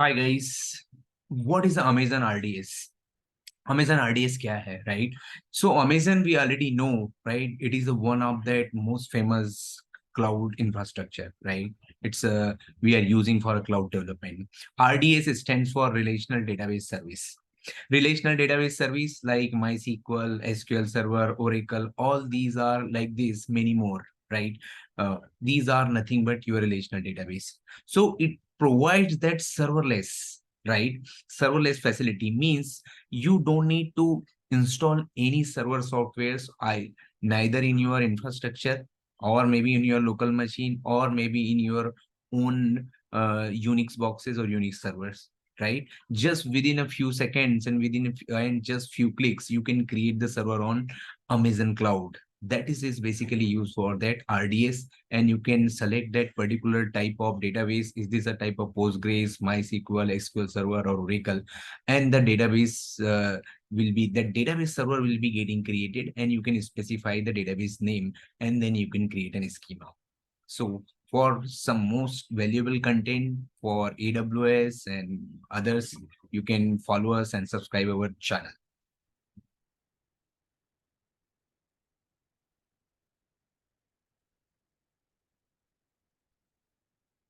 Hi guys, what is Amazon RDS? Amazon RDS क्या है, right? So Amazon we already know, right? It is the one of that most famous cloud infrastructure, right? It's we are using for a cloud development. RDS stands for Relational Database Service. Relational database service like MySQL, SQL Server, Oracle, all these are like this, many more, right? These are nothing but your relational database. So it provides that serverless, right? Serverless facility means you don't need to install any server softwares, neither in your infrastructure or maybe in your local machine or maybe in your own Unix boxes or Unix servers, right? Just within a few seconds and and just few clicks you can create the server on Amazon cloud. That is basically used for that RDS, and you can select that particular type of database. Is this a type of Postgres, MySQL, SQL Server, or Oracle? And the database that database server will be getting created, and you can specify the database name, and then you can create an schema. So for some most valuable content for AWS and others, you can follow us and subscribe our channel.